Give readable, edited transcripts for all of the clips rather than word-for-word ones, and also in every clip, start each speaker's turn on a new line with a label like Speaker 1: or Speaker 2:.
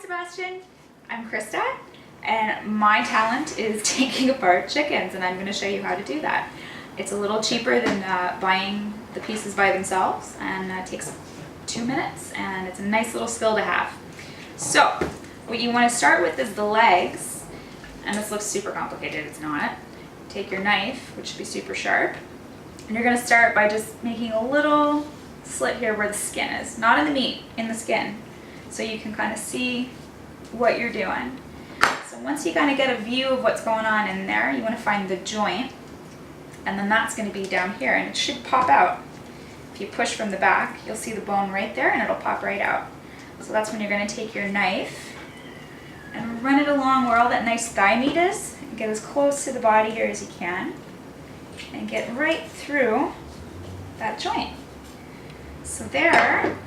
Speaker 1: Sebastian, I'm Krista, and my talent is taking apart chickens, and I'm going to show you how to do that. It's a little cheaper than buying the pieces by themselves, and it takes 2 minutes, and it's a nice little skill to have. So, what you want to start with is the legs, and this looks super complicated, it's not. Take your knife, which should be super sharp, and you're going to start by just making a little slit here where the skin is, not in the meat, in the skin, so you can kind of see what you're doing. So once you kind of get a view of what's going on in there, you want to find the joint, and then that's going to be down here, and it should pop out. If you push from the back, you'll see the bone right there, and it'll pop right out. So that's when you're going to take your knife and run it along where all that nice thigh meat is, and get as close to the body here as you can, and get right through that joint. So there,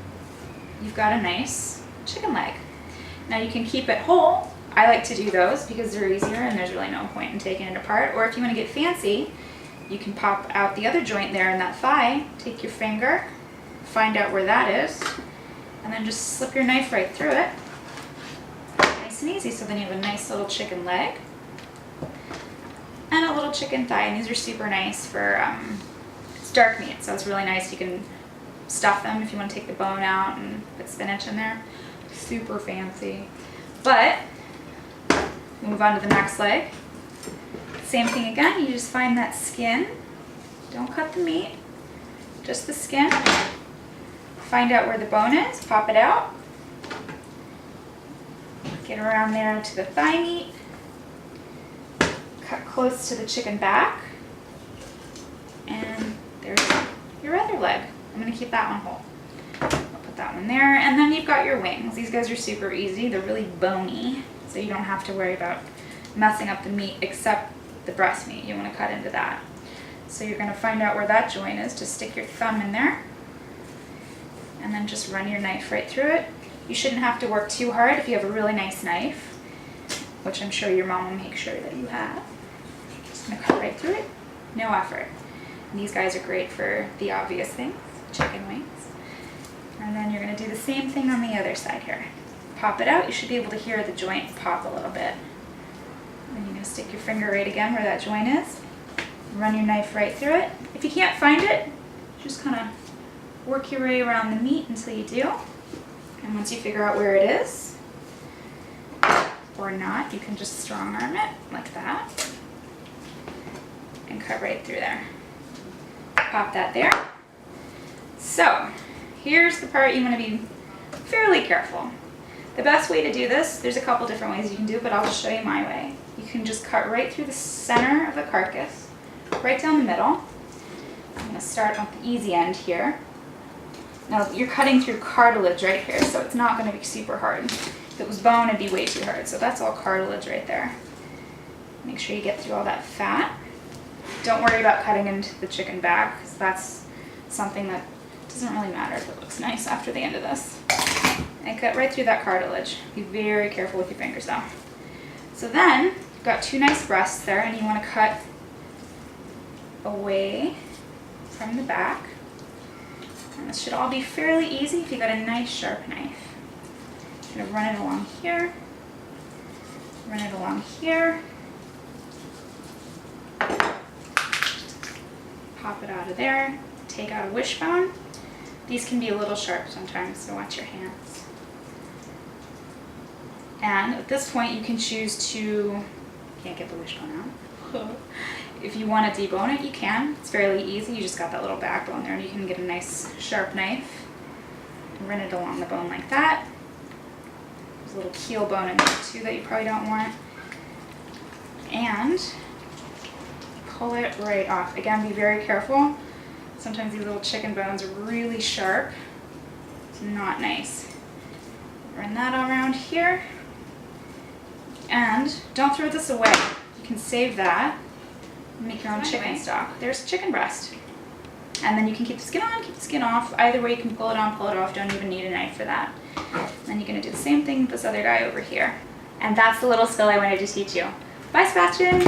Speaker 1: you've got a nice chicken leg. Now you can keep it whole. I like to do those because they're easier and there's really no point in taking it apart. Or if you want to get fancy, you can pop out the other joint there in that thigh, take your finger, find out where that is, and then just slip your knife right through it. Nice and easy. So then you have a nice little chicken leg and a little chicken thigh, and these are super nice for, it's dark meat, so it's really nice. You can stuff them if you want to take the bone out and put spinach in there. Super fancy. But move on to the next leg. Same thing again, you just find that skin. Don't cut the meat, just the skin. Find out where the bone is, pop it out. Get around there to the thigh meat. Cut close to the chicken back. And there's your other leg. I'm going to keep that one whole. I'll put that one there. And then you've got your wings. These guys are super easy. They're really bony, so you don't have to worry about messing up the meat except the breast meat. You want to cut into that. So you're going to find out where that joint is. Just stick your thumb in there and then just run your knife right through it. You shouldn't have to work too hard if you have a really nice knife, which I'm sure your mom will make sure that you have. Just going to cut right through it. No effort. And these guys are great for the obvious things, chicken wings. And then you're going to do the same thing on the other side here. Pop it out. You should be able to hear the joint pop a little bit. Then you're going to stick your finger right again where that joint is. Run your knife right through it. If you can't find it, just kind of work your way around the meat until you do. And once you figure out where it is, or not, you can just strong arm it like that and cut right through there. Pop that there. So here's the part you want to be fairly careful. The best way to do this, there's a couple different ways you can do it, but I'll just show you my way. You can just cut right through the center of the carcass, right down the middle. I'm going to start on the easy end here. Now you're cutting through cartilage right here, so it's not going to be super hard. If it was bone, it'd be way too hard. So that's all cartilage right there. Make sure you get through all that fat. Don't worry about cutting into the chicken back, because that's something that doesn't really matter if it looks nice after the end of this. And cut right through that cartilage. Be very careful with your fingers though. So then, you've got two nice breasts there, and you want to cut away from the back. And this should all be fairly easy if you got a nice sharp knife. I'm going to run it along here, run it along here, pop it out of there, take out a wishbone. These can be a little sharp sometimes, so watch your hands. And at this point you can choose to, can't get the wishbone out. If you want to debone it, you can. It's fairly easy. You just got that little backbone there, and you can get a nice sharp knife and run it along the bone like that. There's a little keel bone in there too that you probably don't want. And pull it right off. Again, be very careful. Sometimes these little chicken bones are really sharp. It's not nice. Run that all around here. And don't throw this away. You can save that. Make your own chicken stock. There's chicken breast. And then you can keep the skin on, keep the skin off. Either way, you can pull it on, pull it off. Don't even need a knife for that. Then you're going to do the same thing with this other guy over here. And that's the little skill I wanted to teach you. Bye, Sebastian!